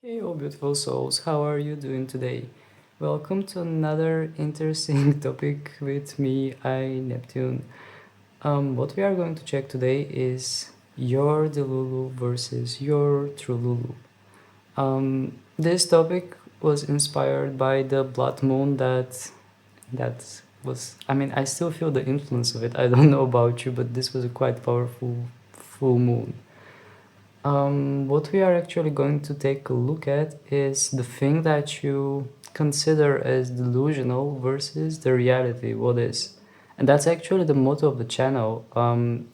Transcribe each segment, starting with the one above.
Hey, all beautiful souls, how are you doing today? Welcome to another interesting topic with me, Neptune. What we are going to check today is your DELULU versus your TRULULU. This topic was inspired by the blood moon that was. I mean, I still feel the influence of it. I don't know about you, but this was a quite powerful full moon. What we are actually going to take a look at is the thing that you consider as delusional versus the reality, what is. And that's actually the motto of the channel.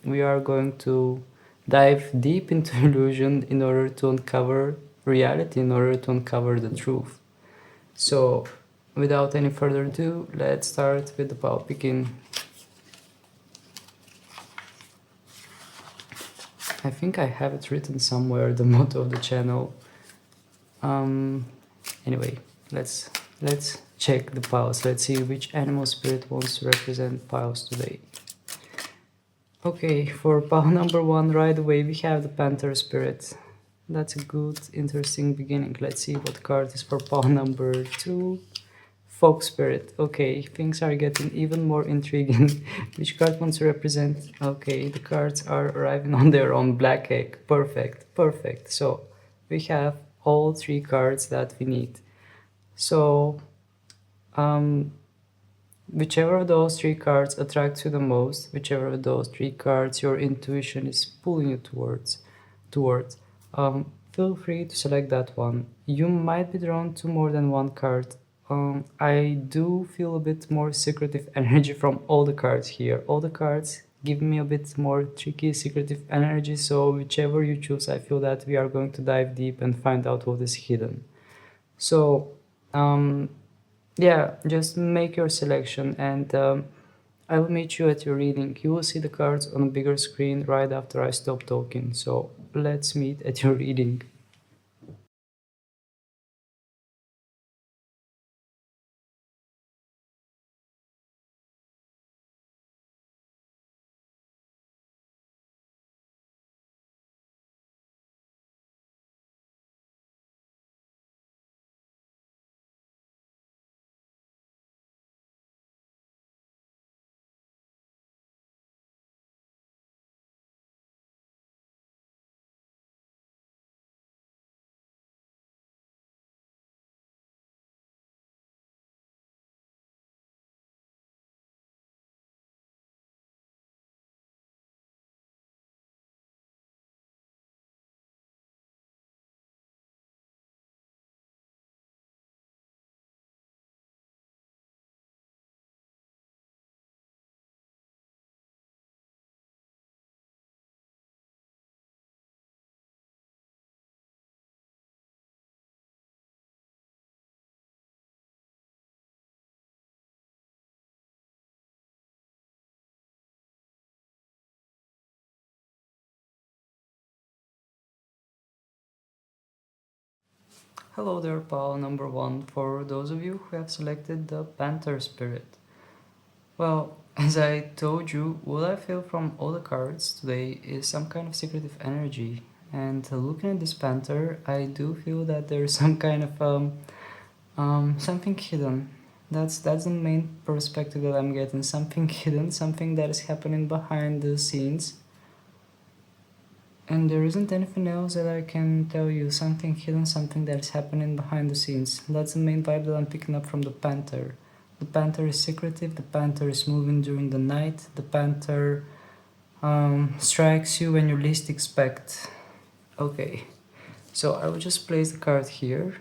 We are going to dive deep into illusion in order to uncover reality, in order to uncover the truth. So, without any further ado, let's start with the power picking. I think I have it written somewhere, the motto of the channel. Um, Anyway, let's check the piles. Let's see which animal spirit wants to represent piles today. Okay, for pile number 1, right away we have the Panther spirit. That's a good, interesting beginning. Let's see what card is for pile number 2. Fox spirit. Okay, things are getting even more intriguing. Which card wants to represent? Okay, the cards are arriving on their own. Black egg. Perfect, perfect. So we have all 3 cards that we need. So, whichever of those 3 cards attracts you the most, whichever of those 3 cards your intuition is pulling you towards, feel free to select that one. You might be drawn to more than one card. I do feel a bit more secretive energy from all the cards here. All the cards give me a bit more tricky, secretive energy, so whichever you choose, I feel that we are going to dive deep and find out what is hidden. So, yeah, just make your selection and I will meet you at your reading. You will see the cards on a bigger screen right after I stop talking. So let's meet at your reading. Hello there, pal number 1, for those of you who have selected the Panther spirit. Well, as I told you, what I feel from all the cards today is some kind of secretive energy. And looking at this Panther, I do feel that there is some kind of something hidden. That's the main perspective that I'm getting. Something hidden, something that is happening behind the scenes. And there isn't anything else that I can tell you. Something hidden, something that is happening behind the scenes. That's the main vibe that I'm picking up from the Panther. The Panther is secretive. The Panther is moving during the night. The Panther strikes you when you least expect. Okay, so I will just place the card here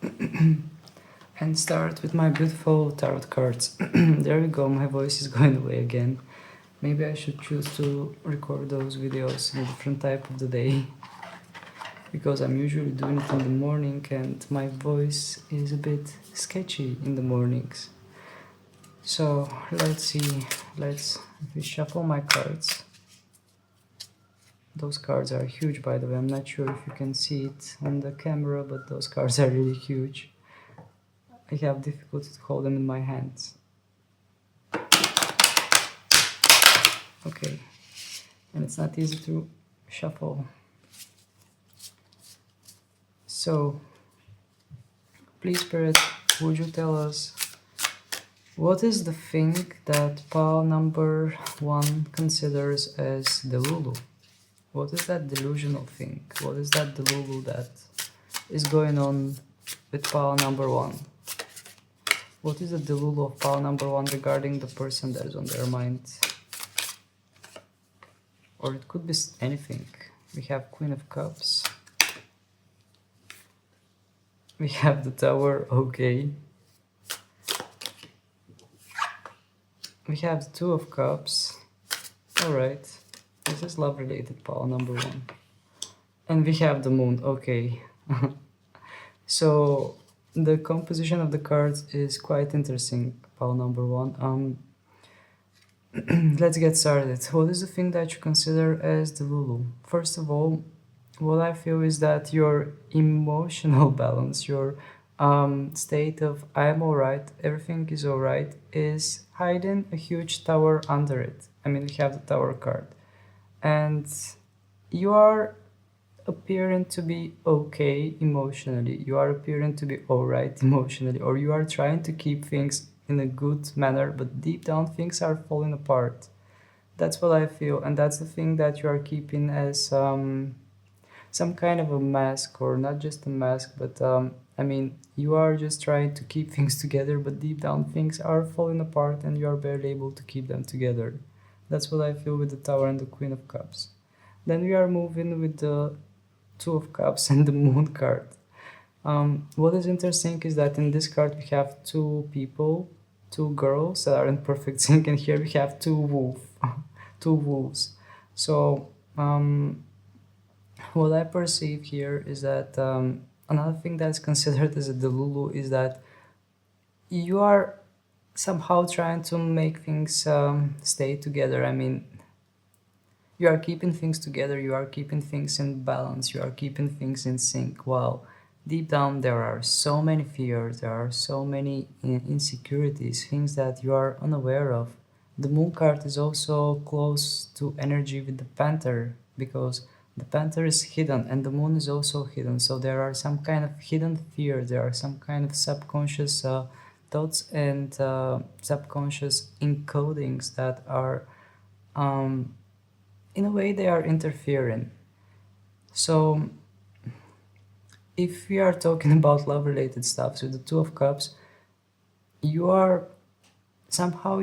and start with my beautiful tarot cards. There we go, my voice is going away again. Maybe I should choose to record those videos in a different type of the day, because I'm usually doing it in the morning and my voice is a bit sketchy in the mornings. So let's see, let's shuffle my cards. Those cards are huge, by the way. I'm not sure if you can see it on the camera, but those cards are really huge. I have difficulty to hold them in my hands. Okay, and it's not easy to shuffle. So, please, Spirit, would you tell us what is the thing that pile number one considers as DELULU? What is that delusional thing? What is that DELULU that is going on with pile number one? What is the DELULU of pile number one regarding the person that is on their mind? Or it could be anything. We have Queen of Cups. We have the Tower, okay. We have the Two of Cups. Alright. This is love related, pile number one. And we have the Moon, okay. So the composition of the cards is quite interesting, pile number one. Let's get started. What is the thing that you consider as DELULU? First of all, what I feel is that your emotional balance, your state of I'm alright, everything is alright, is hiding a huge tower under it. I mean, we have the Tower card. And you are appearing to be okay emotionally, you are appearing to be alright emotionally, or you are trying to keep things in a good manner, but deep down things are falling apart. That's what I feel, and that's the thing that you are keeping as some kind of a mask, or not just a mask, but I mean, you are just trying to keep things together, but deep down things are falling apart and you are barely able to keep them together. That's what I feel with the Tower and the Queen of Cups. Then we are moving with the Two of Cups and the Moon card. What is interesting is that in this card we have two people, two girls that are in perfect sync, and here we have two wolves. So what I perceive here is that another thing that is considered as a DELULU is that you are somehow trying to make things stay together. I mean, you are keeping things together, you are keeping things in balance, you are keeping things in sync, while deep down there are so many fears, there are so many insecurities, things that you are unaware of. The Moon card is also close to energy with the Panther, because the Panther is hidden and the Moon is also hidden, so there are some kind of hidden fears, there are some kind of subconscious thoughts and subconscious encodings that are in a way they are interfering. So if we are talking about love related stuff, with the Two of Cups, you are somehow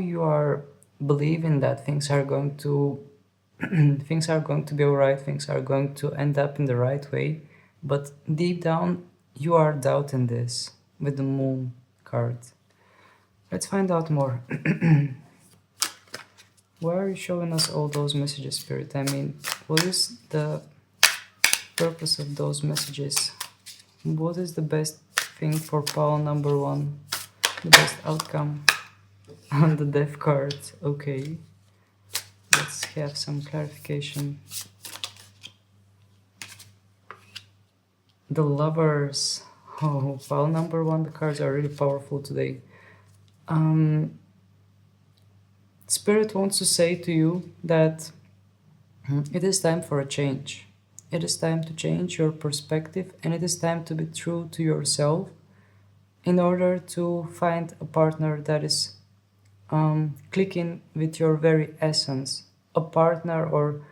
believing that things are going to things are going to be alright, things are going to end up in the right way, but deep down you are doubting this with the Moon card. Let's find out more. Why are you showing us all those messages, Spirit? I mean, what is the purpose of those messages? What is the best thing for pile number one? The best outcome on the Death card. Okay. Let's have some clarification. The Lovers. Oh, pile number one, the cards are really powerful today. Spirit wants to say to you that it is time for a change. It is time to change your perspective, and it is time to be true to yourself in order to find a partner that is clicking with your very essence, a partner or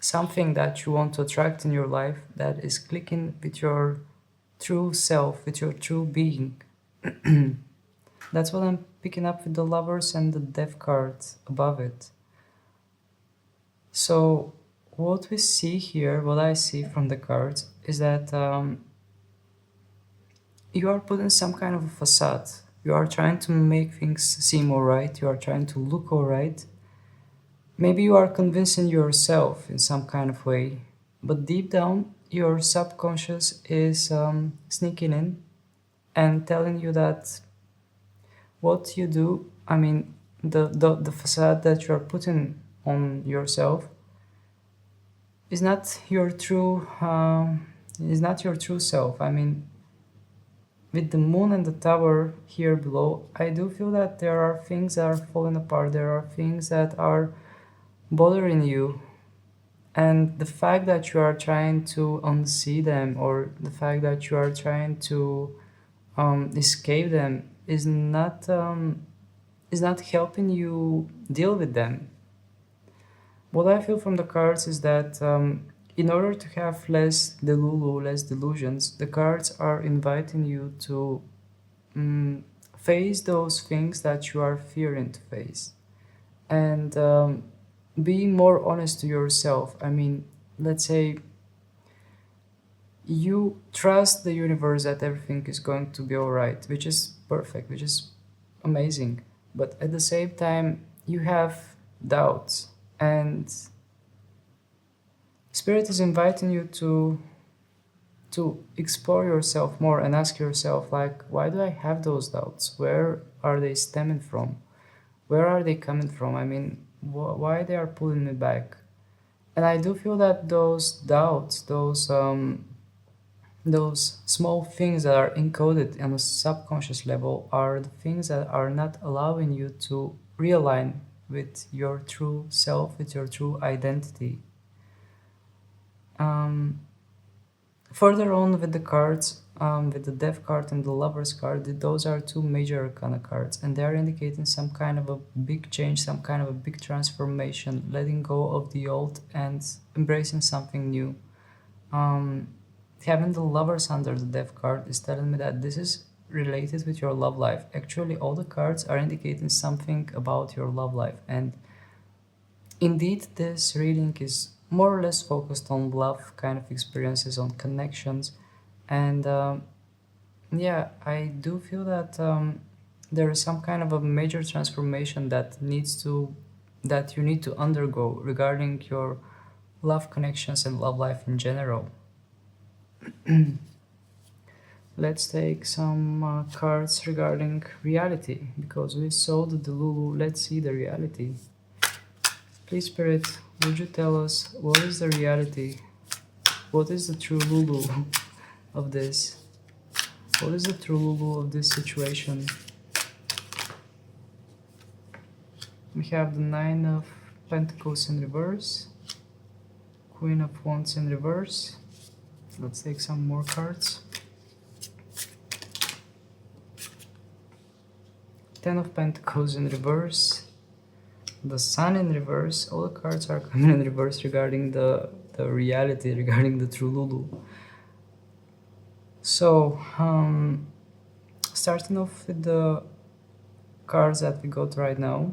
something that you want to attract in your life that is clicking with your true self, with your true being. That's what I'm picking up with the Lovers and the Death cards above it. So what we see here, what I see from the cards, is that you are putting some kind of a facade. You are trying to make things seem alright, you are trying to look alright. Maybe you are convincing yourself in some kind of way, but deep down your subconscious is sneaking in and telling you that what you do, I mean, the facade that you are putting on yourself is not your true self. I mean, with the Moon and the Tower here below, I do feel that there are things that are falling apart, there are things that are bothering you, And the fact that you are trying to unsee them, or the fact that you are trying to escape them, is not helping you deal with them. What I feel from the cards is that in order to have less delulu, less delusions, the cards are inviting you to um, face those things that you are fearing to face, and being more honest to yourself. I mean, let's say you trust the universe that everything is going to be all right, which is perfect, which is amazing. But at the same time, you have doubts, and Spirit is inviting you to explore yourself more and ask yourself, like, why do I have those doubts? Where are they stemming from? Where are they coming from? I mean, why they are pulling me back? And I do feel that those doubts, those small things that are encoded on a subconscious level, are the things that are not allowing you to realign with your true self, with your true identity. Um, Further on with the cards, with the Death card and the Lover's card, those are two major arcana cards, and they are indicating some kind of a big change, some kind of a big transformation, letting go of the old and embracing something new. Um, Having the Lovers under the Death card is telling me that this is related with your love life. Actually, all the cards are indicating something about your love life, and indeed, this reading is more or less focused on love kind of experiences, on connections, and yeah, I do feel that there is some kind of a major transformation that you need to undergo regarding your love connections and love life in general. Let's take some cards regarding reality, because we saw the Delulu. Let's see the reality. Please, Spirit, would you tell us what is the reality? What is the true Lulu of this? What is the true Lulu of this situation? We have the Nine of Pentacles in reverse, Queen of Wands in reverse. Let's take some more cards. Ten of Pentacles in reverse, the Sun in reverse. All the cards are coming in reverse regarding the reality, regarding the true Lulu. So, starting off with the cards that we got right now,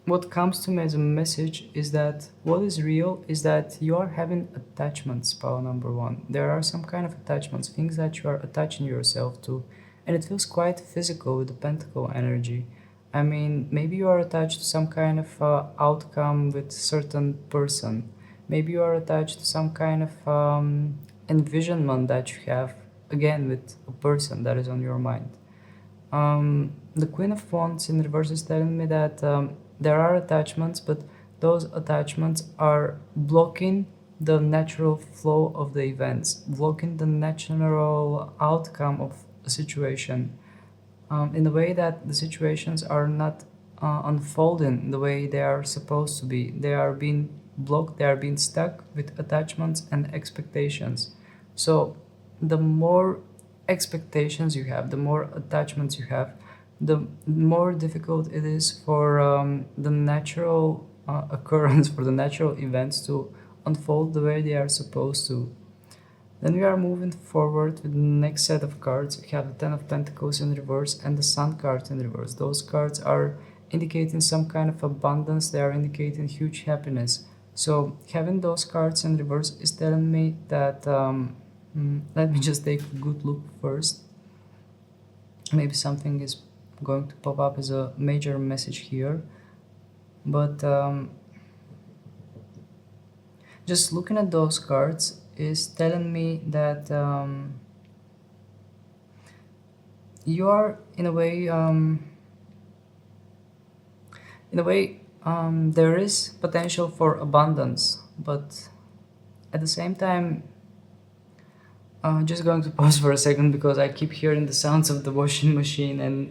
what comes to me as a message is that what is real is that you are having attachments, power number one. There are some kind of attachments, things that you are attaching yourself to, and it feels quite physical with the pentacle energy. I mean, maybe you are attached to some kind of outcome with certain person. Maybe you are attached to some kind of envisionment that you have, again, with a person that is on your mind. The Queen of Wands in reverse is telling me that there are attachments, but those attachments are blocking the natural flow of the events, blocking the natural outcome of a situation, in a way that the situations are not unfolding the way they are supposed to be. They are being blocked, they are being stuck with attachments and expectations. So the more expectations you have, the more attachments you have, the more difficult it is for the natural occurrence, for the natural events to unfold the way they are supposed to. Then we are moving forward with the next set of cards. We have the Ten of Pentacles in reverse and the Sun card in reverse. Those cards are indicating some kind of abundance, they are indicating huge happiness. So having those cards in reverse is telling me that, let me just take a good look first. Maybe something is going to pop up as a major message here. But just looking at those cards is telling me that you are in a way there is potential for abundance, but at the same time, I'm just going to pause for a second because I keep hearing the sounds of the washing machine and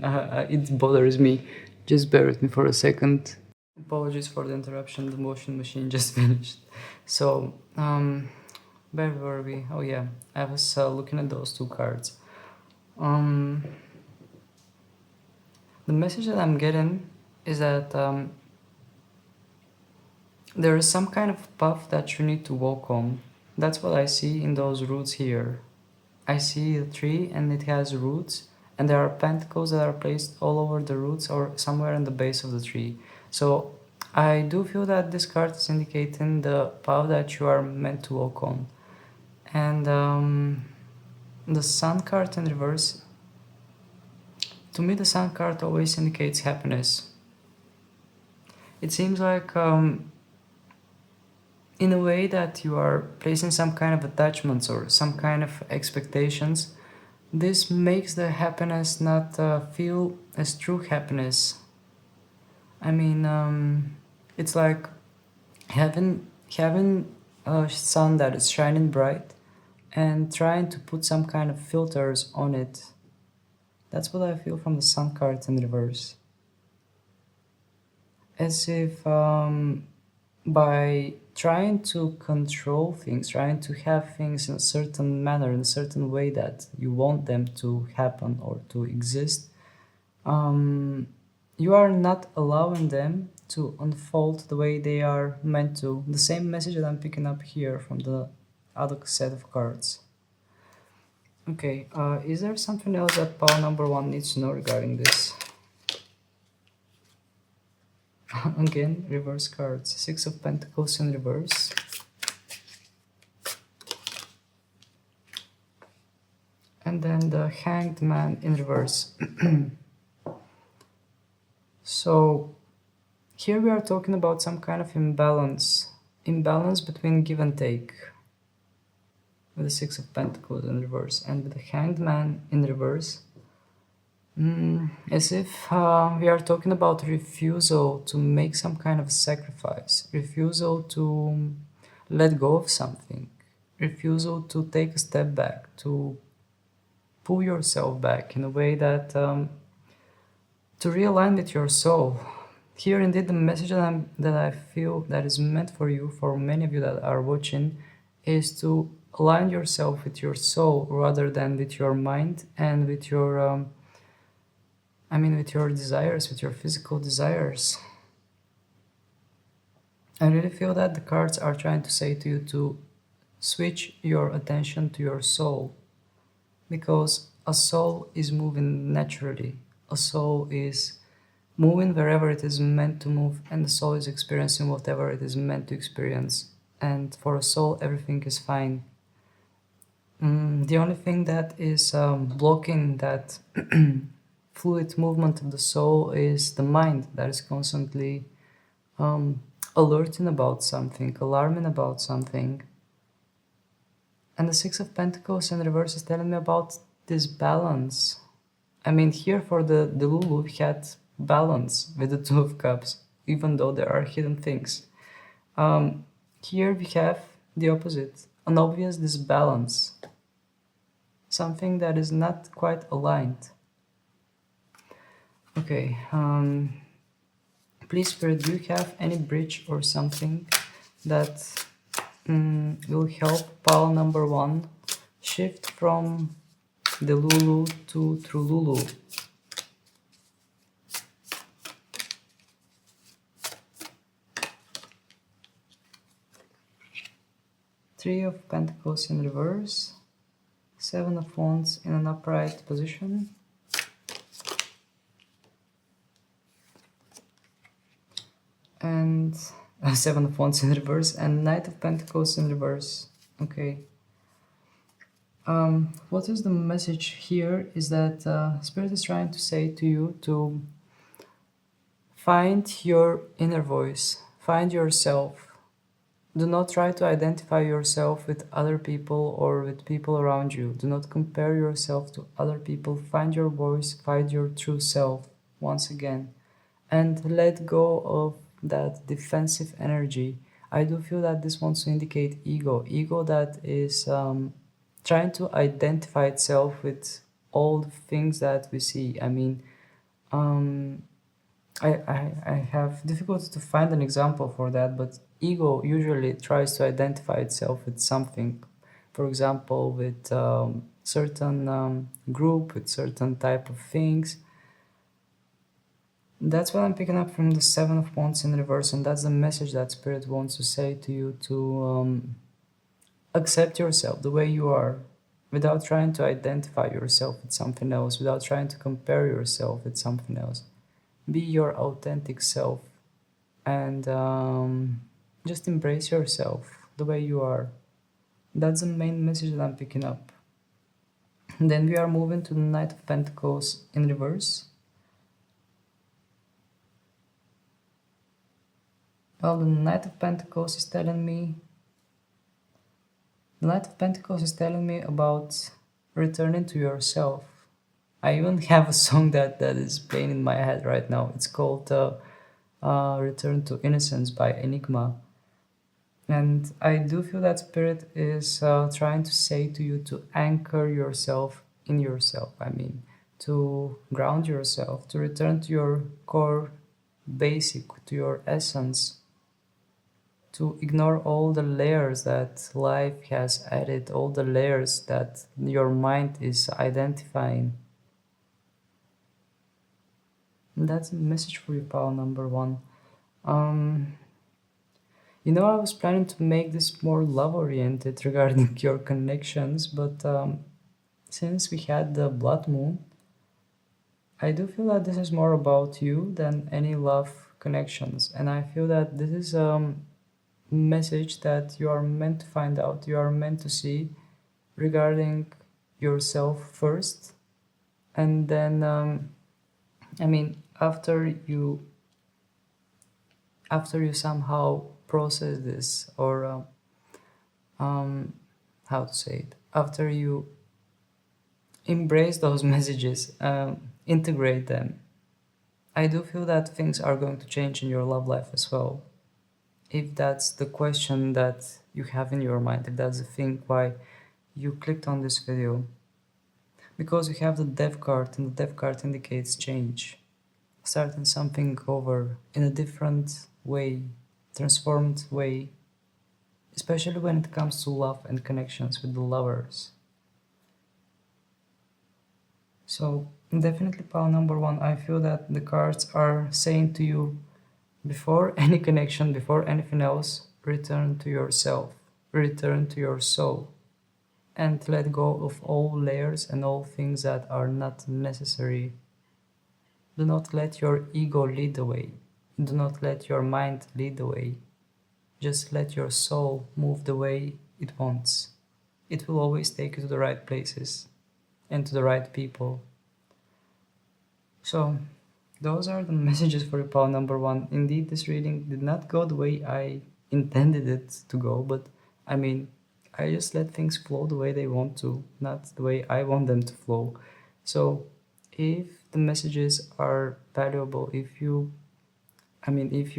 it bothers me. Just bear with me for a second. Apologies for the interruption, the motion machine just finished. So, where were we? Oh, yeah, I was looking at those two cards. Um, the message that I'm getting is that there is some kind of path that you need to walk on. That's what I see in those roots here. I see a tree and it has roots, and there are pentacles that are placed all over the roots or somewhere in the base of the tree. So I do feel that this card is indicating the path that you are meant to walk on. And the sun card in reverse, to me, the sun card always indicates happiness. It seems like in a way that you are placing some kind of attachments or some kind of expectations. This makes the happiness not feel as true happiness. I mean, it's like having a sun that is shining bright and trying to put some kind of filters on it. That's what I feel from the sun card in reverse. As if by trying to control things, trying to have things in a certain manner, in a certain way that you want them to happen or to exist, you are not allowing them to unfold the way they are meant to. The same message that I'm picking up here from the other set of cards. Okay, is there something else that power number one needs to know regarding this? Again, reverse cards. Six of Pentacles in reverse. And then the Hanged Man in reverse. So here we are talking about some kind of imbalance between give and take, with the Six of Pentacles in reverse, and with the Hanged Man in reverse, as if we are talking about refusal to make some kind of sacrifice, refusal to let go of something, refusal to take a step back, to pull yourself back in a way that to realign with your soul. Here indeed the message that I feel that is meant for you, for many of you that are watching, is to align yourself with your soul rather than with your mind and with your with your desires, with your physical desires. I really feel that the cards are trying to say to you to switch your attention to your soul, because a soul is moving naturally. A soul is moving wherever it is meant to move, and the soul is experiencing whatever it is meant to experience. And for a soul, everything is fine. The only thing that is blocking that fluid movement of the soul is the mind that is constantly alerting about something, alarming about something. And the Six of Pentacles in reverse is telling me about this balance. I mean, here for the DELULU, we had balance with the Two of Cups, even though there are hidden things. Here we have the opposite, an obvious disbalance, something that is not quite aligned. Okay, please, Spirit, do you have any bridge or something that will help pile number one shift from DELULU to TRULULU? Three of Pentacles in reverse, Seven of Wands in an upright position, and Seven of Wands in reverse, and Knight of Pentacles in reverse. Okay. What is the message here is that Spirit is trying to say to you to find your inner voice, find yourself. Do not try to identify yourself with other people or with people around you. Do not compare yourself to other people. Find your voice, find your true self once again, and let go of that defensive energy. I do feel that this wants to indicate ego that is trying to identify itself with all the things that we see. I mean, I have difficulty to find an example for that, but ego usually tries to identify itself with something. For example, with certain group, with certain type of things. That's what I'm picking up from the Seven of Wands in reverse, and that's the message that Spirit wants to say to you to accept yourself the way you are, without trying to identify yourself with something else, without trying to compare yourself with something else. Be your authentic self and just embrace yourself the way you are. That's the main message that I'm picking up. And then we are moving to the Knight of Pentacles in reverse. Well, the Knight of Pentacles is telling me. The Knight of Pentacles is telling me about returning to yourself. I even have a song that is playing in my head right now. It's called Return to Innocence by Enigma. And I do feel that Spirit is trying to say to you to anchor yourself in yourself. I mean, to ground yourself, to return to your core basic, to your essence, to ignore all the layers that life has added, all the layers that your mind is identifying. And that's a message for you, pal number one. Um, I was planning to make this more love oriented regarding your connections, but since we had the blood moon, I do feel that this is more about you than any love connections, and I feel that this is a message that you are meant to find out, you are meant to see regarding yourself first, and then I mean after you somehow process this, or how to say it, after you embrace those messages, integrate them, I do feel that things are going to change in your love life as well. If that's the question that you have in your mind, if that's the thing why you clicked on this video, because you have the Death card, and the Death card indicates change, starting something over in a different way, transformed way, especially when it comes to love and connections with the lovers. So definitely, pal number one, I feel that the cards are saying to you, before any connection, before anything else, return to yourself, return to your soul, and let go of all layers and all things that are not necessary. Do not let your ego lead the way. Do not let your mind lead the way. Just let your soul move the way it wants. It will always take you to the right places and to the right people. So, those are the messages for you, pal number one. Indeed, this reading did not go the way I intended it to go, but I mean, I just let things flow the way they want to, not the way I want them to flow. So, if the messages are valuable, if you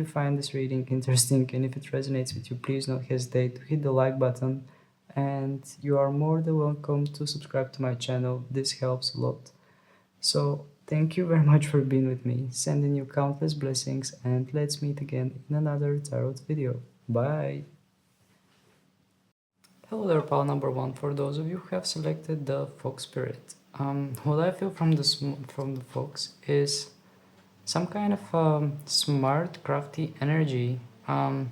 find this reading interesting and if it resonates with you, please don't hesitate to hit the like button. And you are more than welcome to subscribe to my channel. This helps a lot. So, thank you very much for being with me, sending you countless blessings, and let's meet again in another tarot video. Bye! Hello there, pal number one. For those of you who have selected the Fox Spirit, what I feel from the Fox is some kind of smart, crafty energy,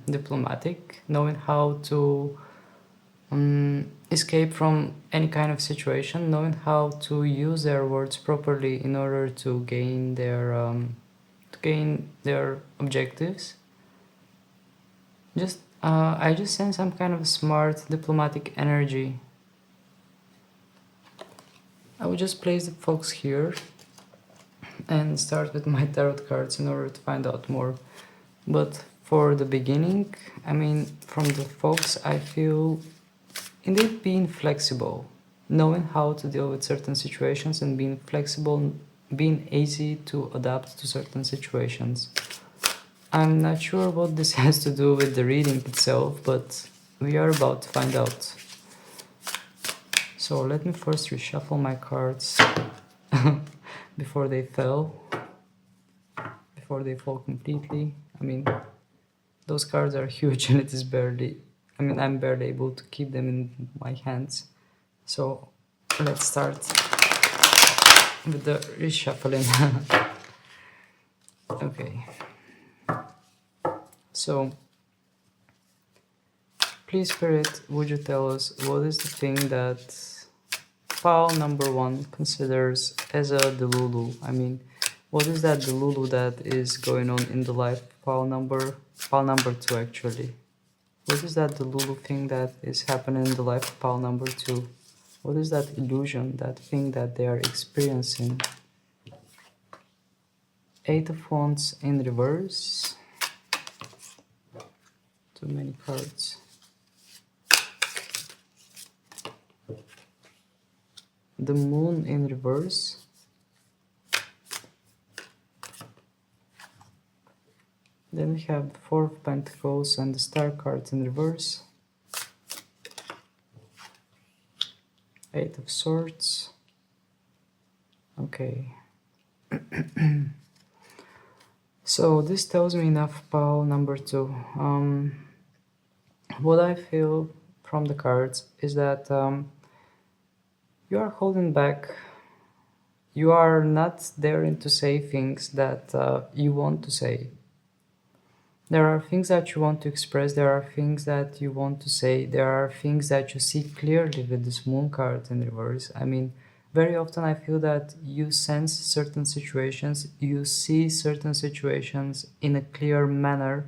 diplomatic, knowing how to escape from any kind of situation, knowing how to use their words properly in order to gain their objectives. I just sense some kind of smart diplomatic energy. I will just place the fox here and start with my tarot cards in order to find out more. But for the beginning, from the fox, I feel indeed being flexible, knowing how to deal with certain situations and being flexible, being easy to adapt to certain situations. I'm not sure what this has to do with the reading itself, but we are about to find out. So let me first reshuffle my cards before they fell, before they fall completely. I mean, those cards are huge and it is barely, I mean, I'm barely able to keep them in my hands. So let's start with the reshuffling. Okay. So, please, Spirit, would you tell us what is the thing that pile number one considers as a DELULU? I mean, what is that DELULU that is going on in the life of pile number two actually? What is that DELULU thing that is happening in the life of pile number two? What is that illusion, that thing that they are experiencing? Eight of Wands in reverse. Too many cards. The Moon in reverse. Then we have the Four of Pentacles and the Star card in reverse. Eight of Swords. Okay. So this tells me enough pile number two. What I feel from the cards is that you are holding back. You are not daring to say things that you want to say. There are things that you want to express, there are things that you want to say, there are things that you see clearly with this Moon card in reverse. I mean, very often I feel that you sense certain situations, you see certain situations in a clear manner,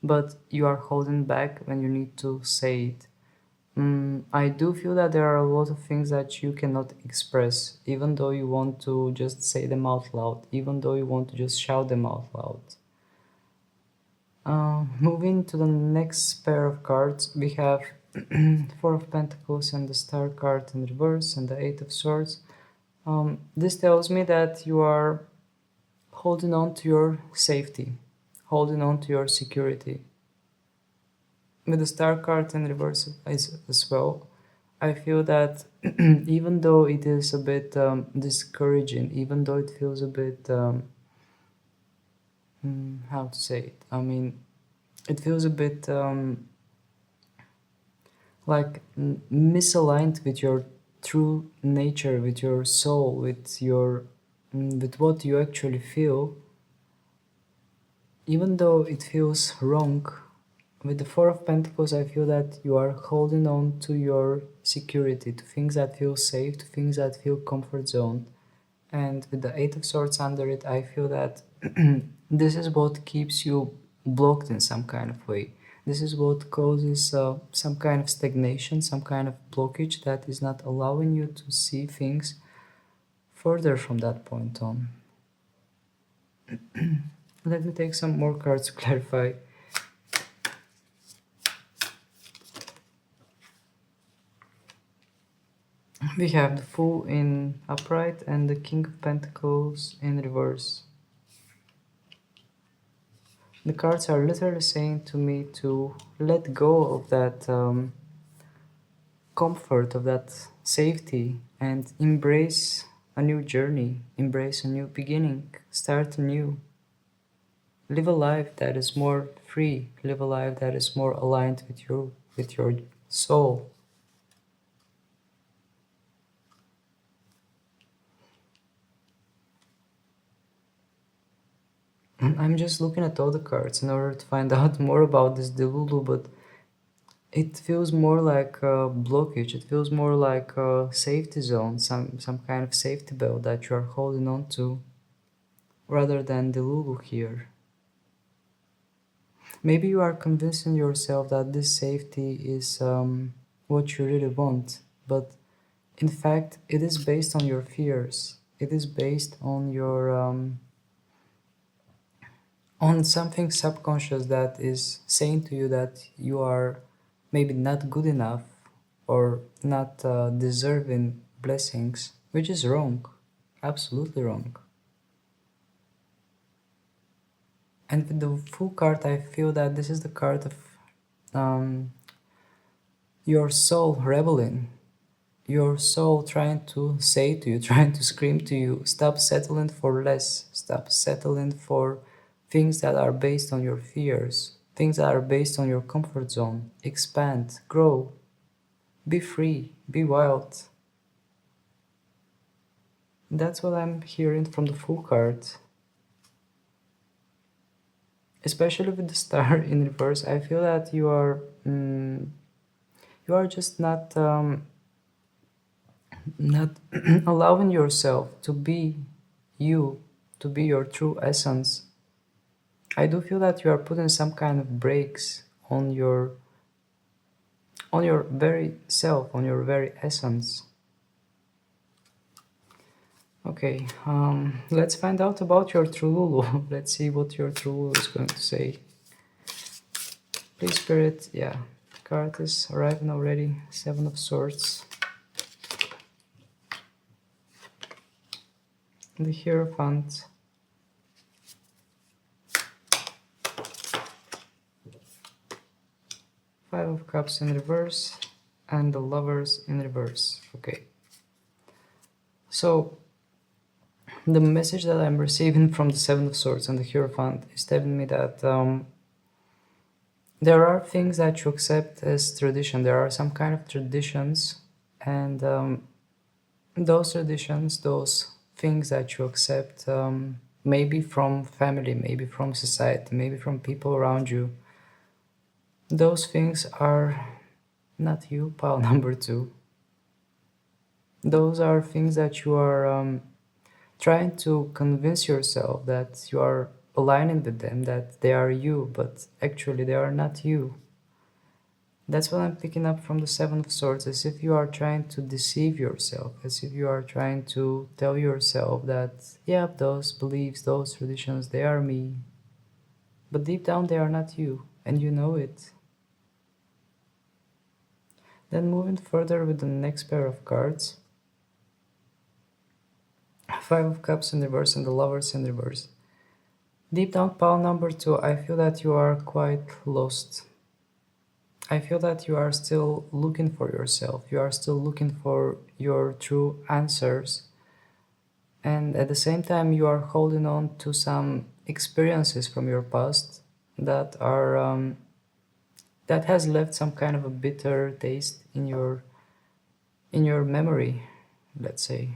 but you are holding back when you need to say it. I do feel that there are a lot of things that you cannot express, even though you want to just say them out loud, even though you want to just shout them out loud. Moving to the next pair of cards, we have Four of Pentacles and the Star card in reverse and the Eight of Swords. This tells me that you are holding on to your safety, holding on to your security. With the Star card in reverse as well, I feel that even though it is a bit discouraging, even though it feels a bit, how to say it? I mean, it feels a bit like misaligned with your true nature, with your soul, with your with what you actually feel. Even though it feels wrong, with the Four of Pentacles, I feel that you are holding on to your security, to things that feel safe, to things that feel comfort zone. And with the Eight of Swords under it, I feel that this is what keeps you blocked in some kind of way. This is what causes some kind of stagnation, some kind of blockage that is not allowing you to see things further from that point on. Let me take some more cards to clarify. We have the Fool in upright and the King of Pentacles in reverse. The cards are literally saying to me to let go of that comfort, of that safety, and embrace a new journey, embrace a new beginning, start anew. Live a life that is more free, live a life that is more aligned with your soul. I'm just looking at all the cards in order to find out more about this DELULU, but it feels more like a blockage, it feels more like a safety zone, some kind of safety belt that you are holding on to, rather than DELULU here. Maybe you are convincing yourself that this safety is what you really want, but in fact it is based on your fears, it is based on your on something subconscious that is saying to you that you are maybe not good enough or not deserving blessings, which is wrong, absolutely wrong. And with the Fool card, I feel that this is the card of your soul rebelling, your soul trying to say to you, trying to scream to you, stop settling for less, stop settling for things that are based on your fears, things that are based on your comfort zone. Expand, grow, be free, be wild. That's what I'm hearing from the Fool card. Especially with the star in reverse, I feel that you are just not allowing yourself to be you, to be your true essence. I do feel that you are putting some kind of brakes on your very self, on your very essence. Okay, let's find out about your TRULULU. Let's see what your TRULULU is going to say. Please, Spirit, yeah, the card is arriving already. Seven of Swords. The Hierophant. Five of Cups in reverse. And the Lovers in reverse. Okay. So, the message that I'm receiving from the Seven of Swords and the Hierophant is telling me that there are things that you accept as tradition. There are some kind of traditions, and those traditions, those things that you accept, maybe from family, maybe from society, maybe from people around you, those things are not you, pile number two. Those are things that you are trying to convince yourself that you are aligning with them, that they are you, but actually they are not you. That's what I'm picking up from the Seven of Swords, as if you are trying to deceive yourself, as if you are trying to tell yourself that, yeah, those beliefs, those traditions, they are me. But deep down they are not you, and you know it. Then moving further with the next pair of cards. Five of Cups in reverse and the Lovers in reverse. Deep down, pile number two, I feel that you are quite lost. I feel that you are still looking for yourself. You are still looking for your true answers. And at the same time, you are holding on to some experiences from your past that are that has left some kind of a bitter taste in your memory, let's say.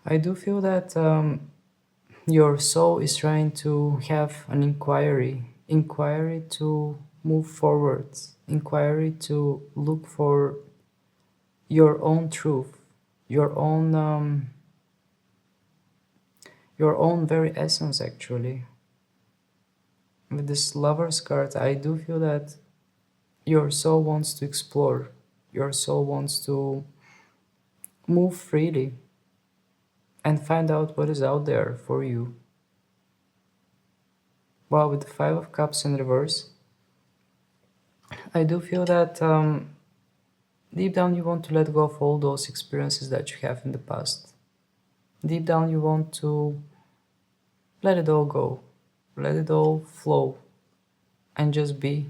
I do feel that your soul is trying to have an inquiry to move forwards, inquiry to look for your own truth, your own very essence. Actually, with this Lover's card, I do feel that your soul wants to explore, your soul wants to move freely and find out what is out there for you. While with the Five of Cups in reverse, I do feel that deep down you want to let go of all those experiences that you have in the past. Deep down you want to let it all go, let it all flow, and just be.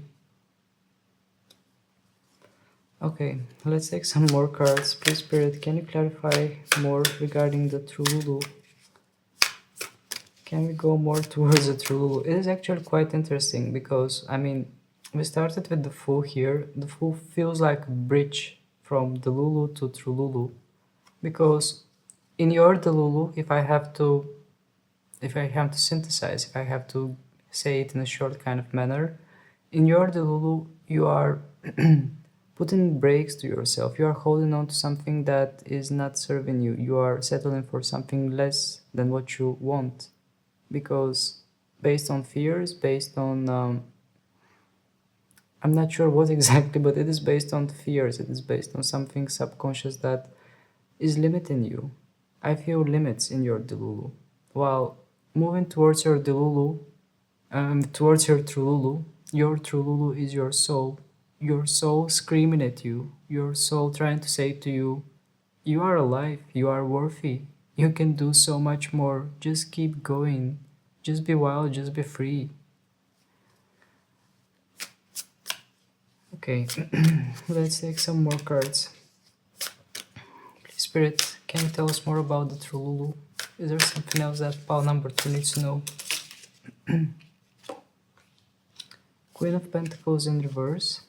Okay, let's take some more cards. Please, Spirit, can you clarify more regarding the TRULULU? Can we go more towards the TRULULU? It is actually quite interesting because, I mean, we started with the Fool here. The Fool feels like a bridge from DELULU to TRULULU. Because in your DELULU, if I have to synthesize, if I have to say it in a short kind of manner, in your DELULU, you are putting brakes to yourself. You are holding on to something that is not serving you. You are settling for something less than what you want. Because based on fears, based on I'm not sure what exactly, but it is based on fears. It is based on something subconscious that is limiting you. I feel limits in your DELULU. While moving towards your DELULU, towards your TRULULU is your soul screaming at you, your soul trying to say to you, you are alive, you are worthy, you can do so much more, just keep going, just be wild, just be free. Okay, let's take some more cards. Please, Spirit, can you tell us more about the TRULULU? Is there something else that pile number 2 needs to know? Queen of Pentacles in reverse.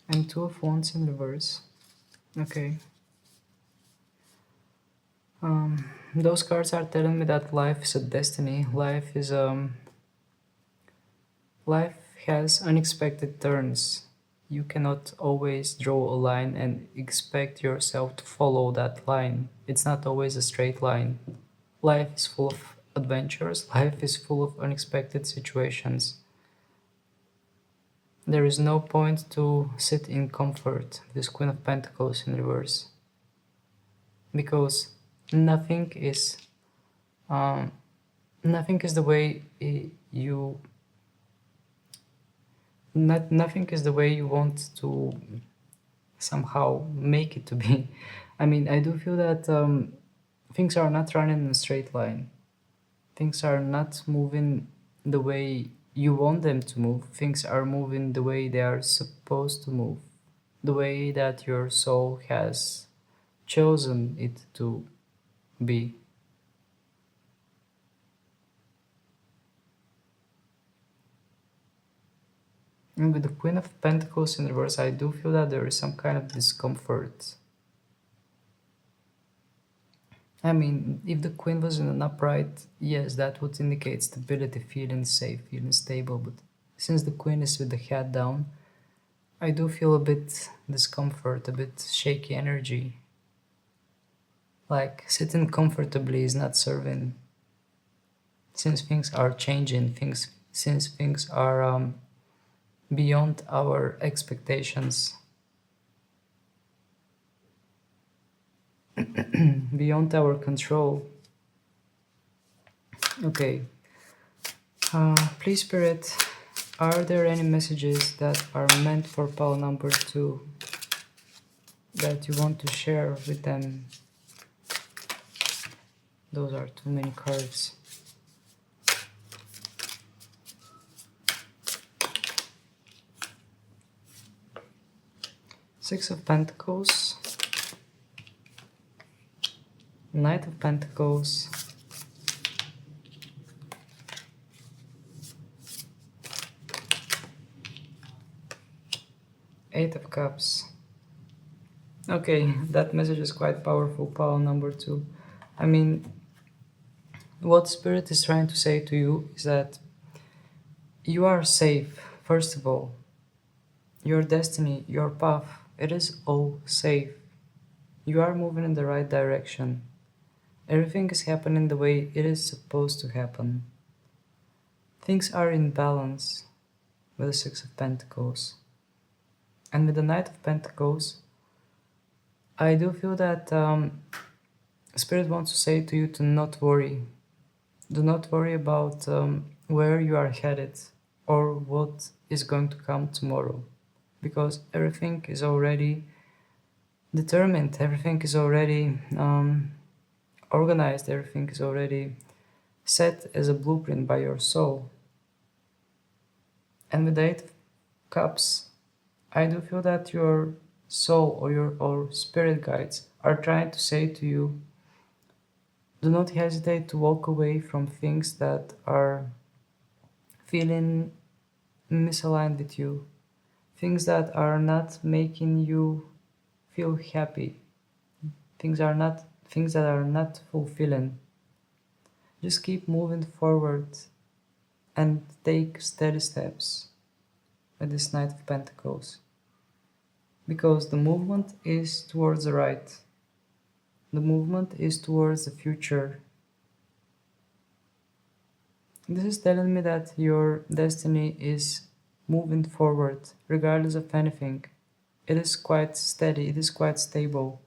And Two of Wands in reverse. Okay. Those cards are telling me that life is a destiny. Life has unexpected turns. You cannot always draw a line and expect yourself to follow that line. It's not always a straight line. Life is full of adventures. Life is full of unexpected situations. There is no point to sit in comfort, this Queen of Pentacles in reverse. Because nothing is the way nothing is the way you want to somehow make it to be. I mean, I do feel that things are not running in a straight line. Things are not moving the way you want them to move. Things are moving the way they are supposed to move. The way that your soul has chosen it to be. And with the Queen of Pentacles in reverse, I do feel that there is some kind of discomfort. I mean, if the Queen was in an upright, yes, that would indicate stability, feeling safe, feeling stable. But since the Queen is with the head down, I do feel a bit discomfort, a bit shaky energy. Like sitting comfortably is not serving. Since things are changing, since things are beyond our expectations, beyond our control. Okay. Please, Spirit, are there any messages that are meant for pile number 2 that you want to share with them? Those are too many cards. Six of Pentacles, Knight of Pentacles, Eight of Cups. Okay, that message is quite powerful, pile number 2. I mean, what Spirit is trying to say to you is that you are safe, first of all. Your destiny, your path, it is all safe. You are moving in the right direction. Everything is happening the way it is supposed to happen. Things are in balance with the Six of Pentacles. And with the Knight of Pentacles, I do feel that Spirit wants to say to you to not worry. Do not worry about where you are headed or what is going to come tomorrow. Because everything is already determined, everything is already organized, everything is already set as a blueprint by your soul. And with the Eight of Cups, I do feel that your soul or spirit guides are trying to say to you, do not hesitate to walk away from things that are feeling misaligned with you, things that are not making you feel happy, things that are not fulfilling. Just keep moving forward and take steady steps with this Knight of Pentacles. Because the movement is towards the right. The movement is towards the future. This is telling me that your destiny is moving forward, regardless of anything. It is quite steady, it is quite stable.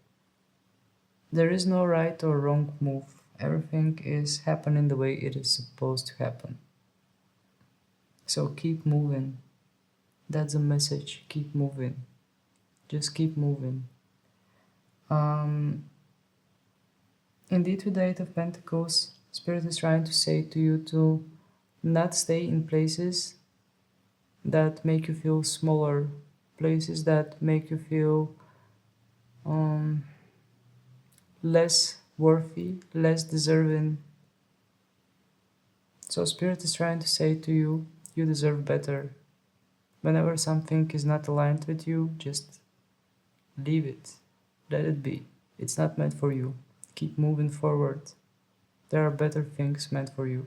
There is no right or wrong move. Everything is happening the way it is supposed to happen. So keep moving. That's the message. Keep moving. Just keep moving. Indeed, with the Eight of Pentacles, Spirit is trying to say to you to not stay in places that make you feel smaller, places that make you feel um, less worthy, less deserving. So Spirit is trying to say to you, you deserve better. Whenever something is not aligned with you, just leave it. Let it be. It's not meant for you. Keep moving forward. There are better things meant for you.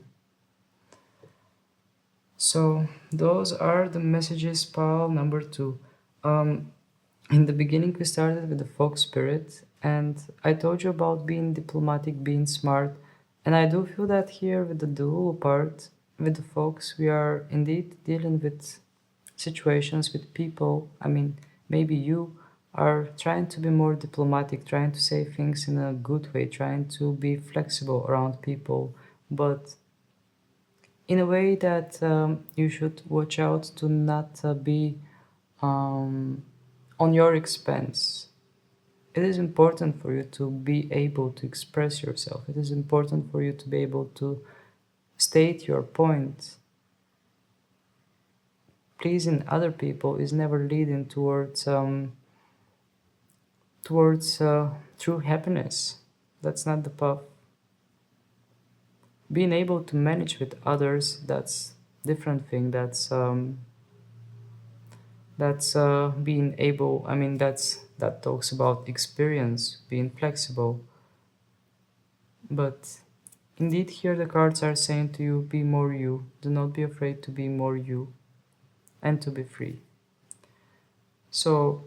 So those are the messages, pile number 2. In the beginning, we started with the folk spirit, and I told you about being diplomatic, being smart, and I do feel that here with the DELULU part, with the folks, we are indeed dealing with situations, with people. I mean, maybe you are trying to be more diplomatic, trying to say things in a good way, trying to be flexible around people, but in a way that you should watch out to not be um, on your expense. It is important for you to be able to express yourself. It is important for you to be able to state your point. Pleasing other people is never leading towards true happiness. That's not the path. Being able to manage with others, that's different thing. That's being able. I mean, that talks about experience, being flexible. But indeed, here the cards are saying to you, be more you. Do not be afraid to be more you and to be free. So,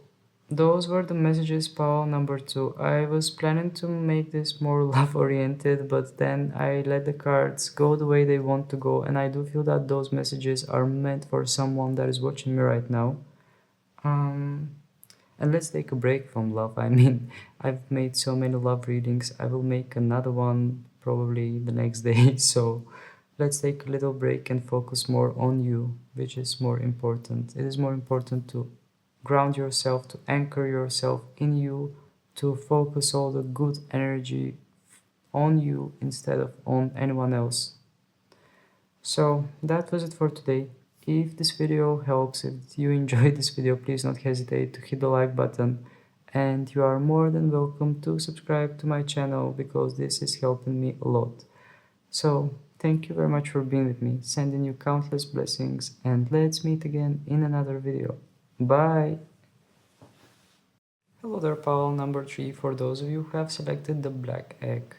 those were the messages, pile number 2. I was planning to make this more love oriented, but then I let the cards go the way they want to go, and I do feel that those messages are meant for someone that is watching me right now. And let's take a break from love. I mean, I've made so many love readings. I will make another one probably the next day. So let's take a little break and focus more on you, which is more important. It is more important to ground yourself, to anchor yourself in you, to focus all the good energy on you instead of on anyone else. So that was it for today. If this video helps, if you enjoyed this video, please don't hesitate to hit the like button, and you are more than welcome to subscribe to my channel because this is helping me a lot. So thank you very much for being with me, sending you countless blessings, and let's meet again in another video. Bye! Hello there, pile number 3, for those of you who have selected the black egg.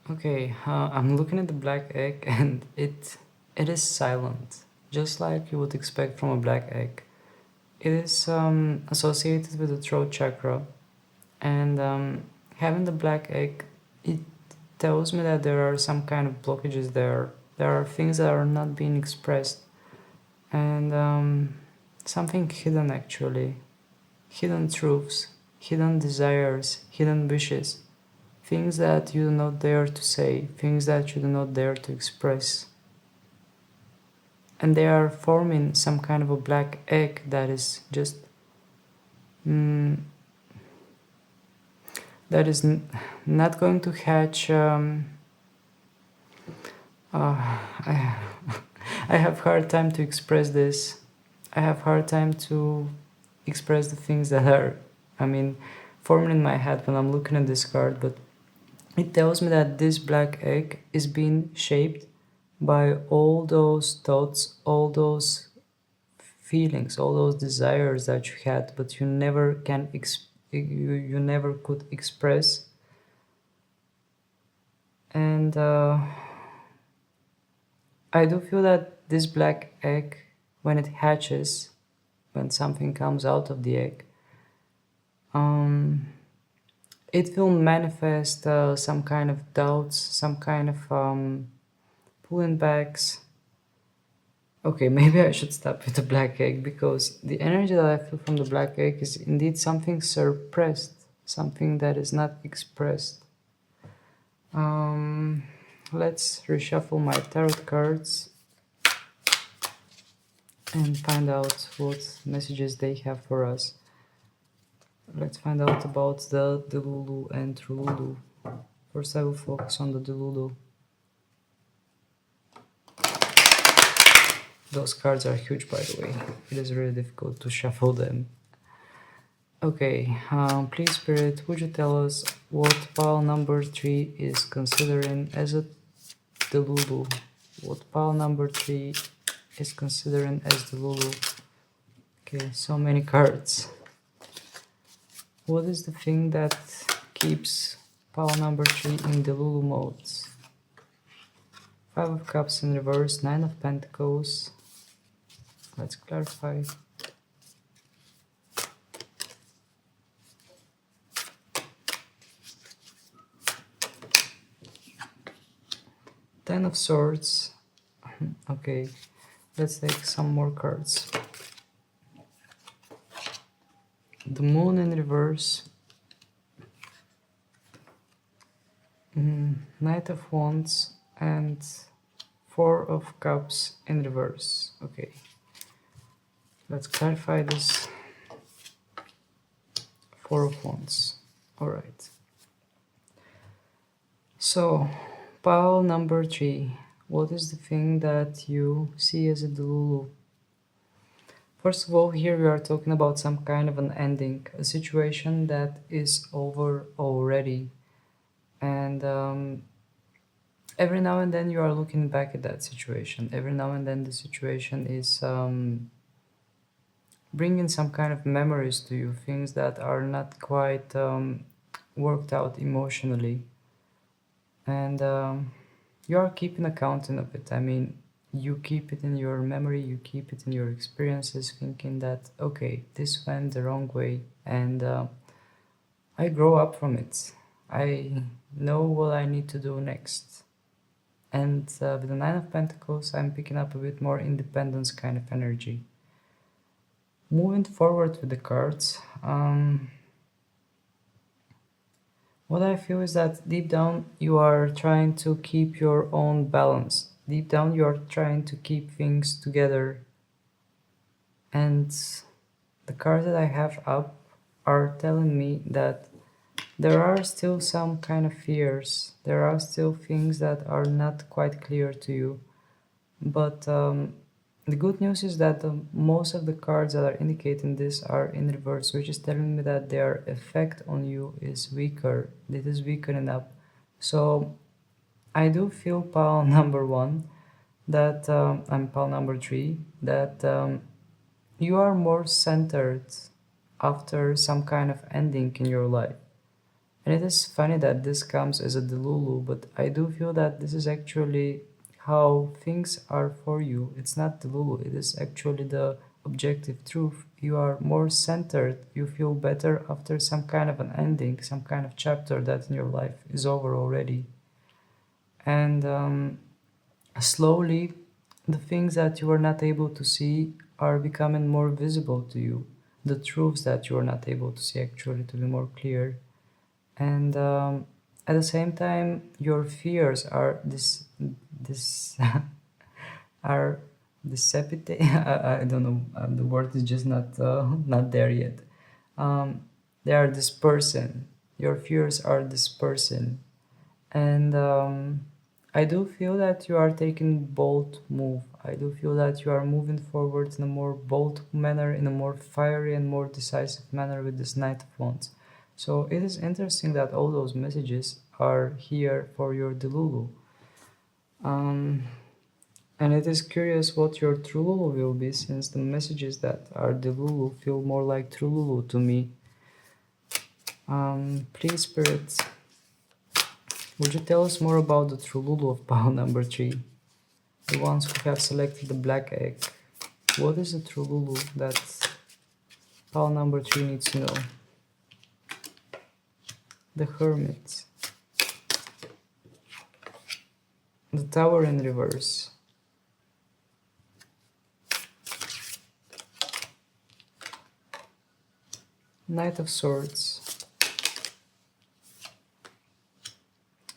Okay, I'm looking at the black egg and it is silent, just like you would expect from a black egg. It is associated with the throat chakra, and having the black egg, it tells me that there are some kind of blockages there. There are things that are not being expressed, and something hidden actually. Hidden truths, hidden desires, hidden wishes. Things that you do not dare to say, things that you do not dare to express. And they are forming some kind of a black egg that is just that is not going to hatch. I, I have hard time to express this. I have hard time to express the things that are, forming in my head when I'm looking at this card, but it tells me that this black egg is being shaped by all those thoughts, all those feelings, all those desires that you had, but you never you never could express. And I do feel that this black egg, when it hatches, when something comes out of the egg, it will manifest some kind of doubts, some kind of pulling backs. Okay, maybe I should stop with the black egg, because the energy that I feel from the black egg is indeed something suppressed, something that is not expressed. Let's reshuffle my tarot cards and find out what messages they have for us. Let's find out about the DELULU and TRULULU. First I will focus on the DELULU. Those cards are huge, by the way. It is really difficult to shuffle them. Okay, please, Spirit, would you tell us what pile number 3 is considering as a DELULU? What pile number 3 is considering as DELULU? Okay, so many cards. What is the thing that keeps pile number 3 in DELULU modes? 5 of Cups in reverse, 9 of Pentacles. Let's clarify. Ten of Swords. Okay, let's take some more cards. The Moon in reverse. Knight of Wands and 4 of Cups in reverse. Okay, let's clarify this. 4 of Wands. Alright. So, pile number 3. What is the thing that you see as a DELULU? First of all, here we are talking about some kind of an ending, a situation that is over already. And every now and then you are looking back at that situation. Every now and then the situation is bringing some kind of memories to you, things that are not quite worked out emotionally. And you are keeping account of it. I mean, you keep it in your memory, you keep it in your experiences, thinking that, okay, this went the wrong way, and I grow up from it. I know what I need to do next. And with the Nine of Pentacles, I'm picking up a bit more independence kind of energy. Moving forward with the cards, what I feel is that deep down you are trying to keep your own balance. Deep down you are trying to keep things together. And the cards that I have up are telling me that there are still some kind of fears. There are still things that are not quite clear to you. But the good news is that most of the cards that are indicating this are in reverse, which is telling me that their effect on you is weaker. It is weakening up. So I do feel pile number 1, that I'm pile number 3, that you are more centered after some kind of ending in your life. And it is funny that this comes as a DELULU, but I do feel that this is actually how things are for you. It's not DELULU, it is actually the objective truth. You are more centered, you feel better after some kind of an ending, some kind of chapter that in your life is over already. And slowly, the things that you are not able to see are becoming more visible to you. The truths that you are not able to see actually to be more clear. And at the same time, your fears are this are deceptive. I don't know. The word is just not there yet. They are dispersing. Your fears are dispersing, and I do feel that you are taking bold move. I do feel that you are moving forward in a more bold manner, in a more fiery and more decisive manner with this Knight of Wands. So it is interesting that all those messages are here for your DELULU. And it is curious what your TRULULU will be, since the messages that are DELULU feel more like TRULULU to me. Please, Spirit, would you tell us more about the TRULULU of pile number 3? The ones who have selected the black egg. What is the TRULULU that pile number 3 needs to know? The Hermit. The Tower in reverse. Knight of Swords.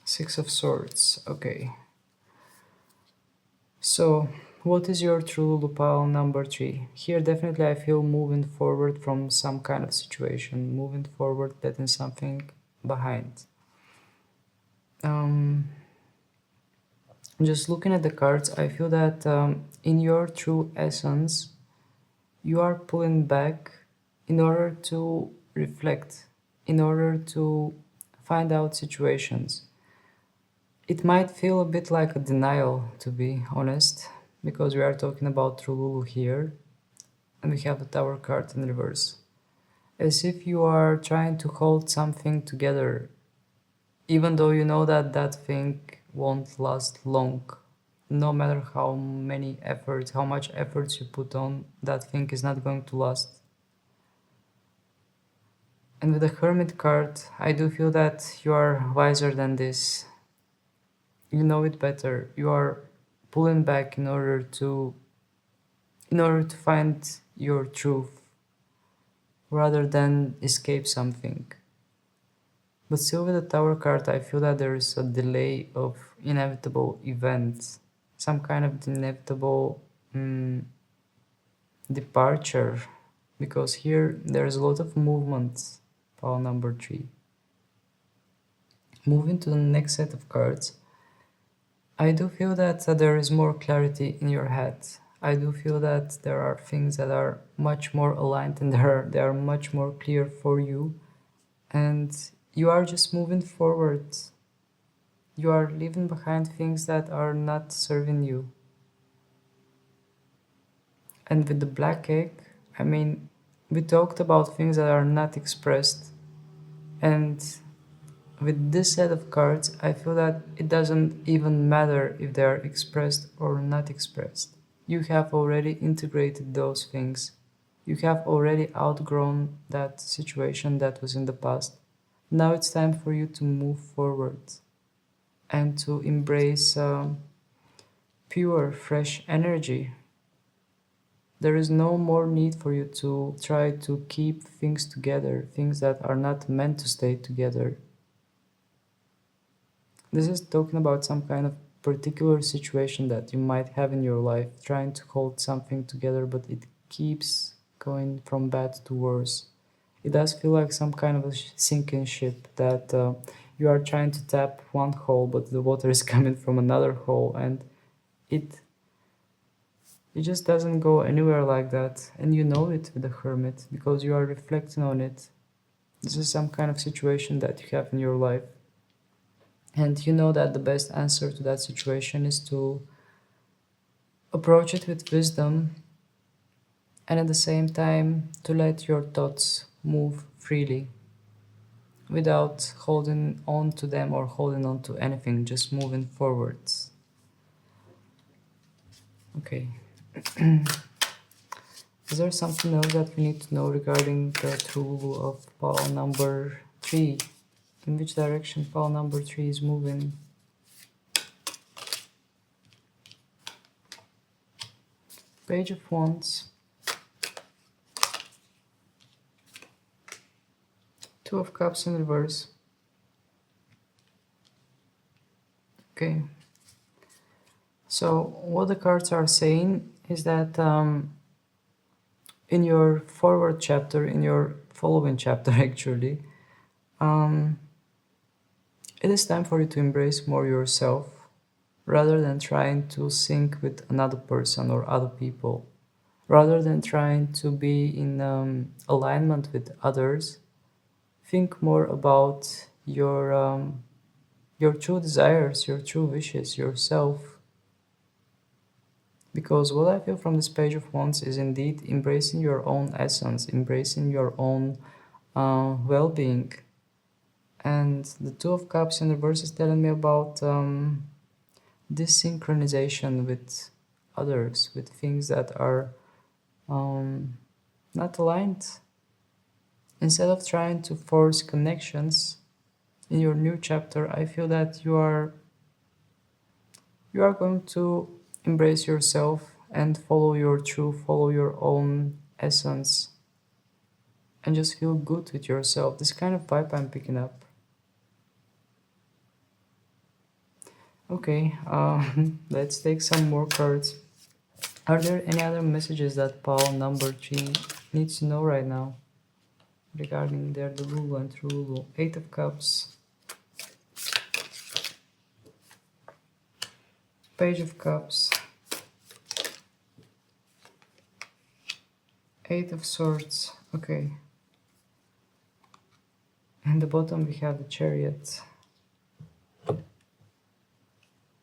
6 of Swords. Okay. So, what is your TRULULU pile number 3? Here definitely I feel moving forward from some kind of situation. Moving forward, letting something behind. Just looking at the cards, I feel that in your true essence, you are pulling back in order to reflect, in order to find out situations. It might feel a bit like a denial, to be honest, because we are talking about TRULULU here, and we have the Tower card in reverse. As if you are trying to hold something together, even though you know that that thing won't last long. No matter how much efforts you put on, that thing is not going to last. And with the Hermit card, I do feel that you are wiser than this. You know it better. You are pulling back in order to find your truth rather than escape something. But still with the Tower card, I feel that there is a delay of inevitable events, some kind of inevitable departure, because here there's a lot of movement. Pile number 3. Moving to the next set of cards, I do feel that there is more clarity in your head. I do feel that there are things that are much more aligned and they are much more clear for you, and you are just moving forward. You are leaving behind things that are not serving you. And with the black egg, I mean, we talked about things that are not expressed, and with this set of cards, I feel that it doesn't even matter if they are expressed or not expressed. You have already integrated those things. You have already outgrown that situation that was in the past. Now it's time for you to move forward and to embrace pure, fresh energy. There is no more need for you to try to keep things together, things that are not meant to stay together. This is talking about some kind of particular situation that you might have in your life, trying to hold something together, but it keeps going from bad to worse. It does feel like some kind of a sinking ship that you are trying to tap one hole, but the water is coming from another hole, and it it just doesn't go anywhere like that. And you know it with the hermit because you are reflecting on it. This is some kind of situation that you have in your life. And you know that the best answer to that situation is to approach it with wisdom and at the same time to let your thoughts move freely without holding on to them or holding on to anything, just moving forwards. Okay. Is there something else that we need to know regarding the tool of pile number 3? In which direction pile number 3 is moving? Page of Wands, 2 of Cups in reverse. Okay. So what the cards are saying is that in your forward chapter, in your following chapter actually, it is time for you to embrace more yourself rather than trying to sync with another person or other people. Rather than trying to be in alignment with others, think more about your true desires, your true wishes, yourself. Because what I feel from this Page of Wands is indeed embracing your own essence, embracing your own well-being. And the Two of Cups in reverse is telling me about this synchronization with others, with things that are not aligned. Instead of trying to force connections in your new chapter, I feel that you are going to embrace yourself and follow your truth, follow your own essence, and just feel good with yourself. This kind of vibe I'm picking up. Okay, let's take some more cards. Are there any other messages that pile number 3 needs to know right now regarding their DELULU and TRULULU? 8 of Cups, Page of Cups, Eight of Swords, okay. In the bottom we have the Chariot.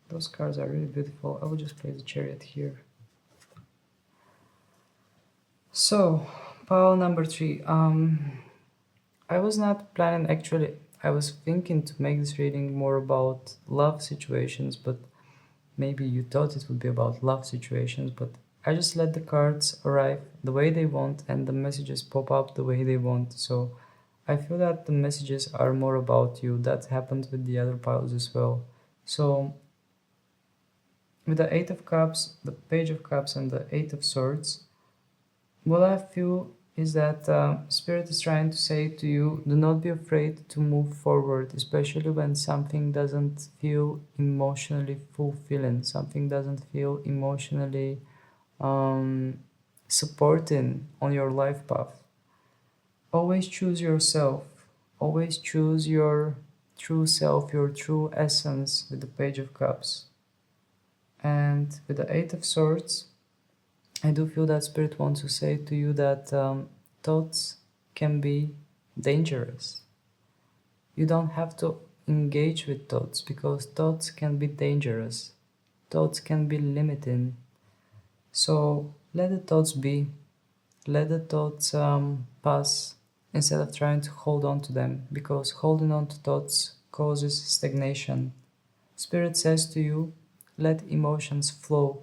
Those cards are really beautiful. I will just play the Chariot here. So, pile number 3. I was not planning actually. I was thinking to make this reading more about love situations, but maybe you thought it would be about love situations, but I just let the cards arrive the way they want and the messages pop up the way they want. So I feel that the messages are more about you. That happened with the other piles as well. So with the Eight of Cups, the Page of Cups, and the Eight of Swords, what I feel is that Spirit is trying to say to you, do not be afraid to move forward, especially when something doesn't feel emotionally fulfilling, something doesn't feel emotionally supporting on your life path. Always choose yourself, always choose your true self, your true essence with the Page of Cups. And with the Eight of Swords, I do feel that Spirit wants to say to you that thoughts can be dangerous. You don't have to engage with thoughts because thoughts can be dangerous. Thoughts can be limiting. So let the thoughts be. Let the thoughts pass instead of trying to hold on to them, because holding on to thoughts causes stagnation. Spirit says to you, let emotions flow.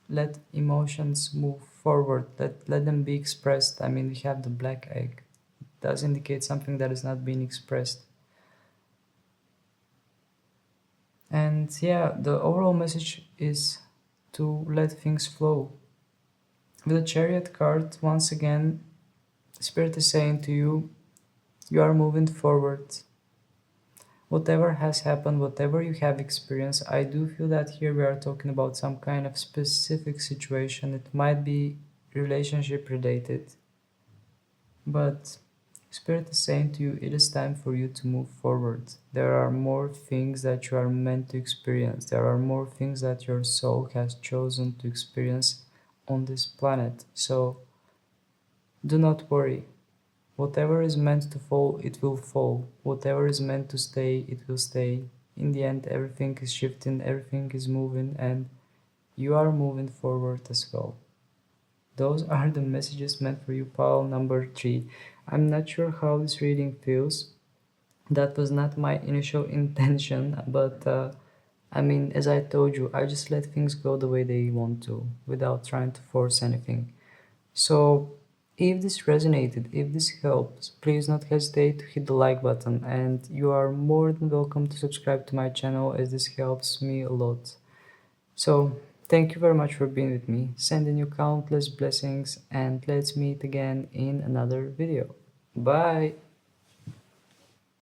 Let emotions move forward. Let them be expressed. I mean, we have the black egg. It does indicate something that is not being expressed. And yeah, the overall message is to let things flow. With the Chariot card, once again, Spirit is saying to you, you are moving forward. Whatever has happened, whatever you have experienced, I do feel that here we are talking about some kind of specific situation. It might be relationship related, but Spirit is saying to you, it is time for you to move forward. There are more things that you are meant to experience. There are more things that your soul has chosen to experience on this planet. So do not worry. Whatever is meant to fall, it will fall. Whatever is meant to stay, it will stay. In the end, everything is shifting, everything is moving, and you are moving forward as well. Those are the messages meant for you, pile number 3. I'm not sure how this reading feels. That was not my initial intention, but I mean, as I told you, I just let things go the way they want to, without trying to force anything. So, if this resonated, if this helps, please don't hesitate to hit the like button, and you are more than welcome to subscribe to my channel, as this helps me a lot. So, thank you very much for being with me, sending you countless blessings, and let's meet again in another video. Bye!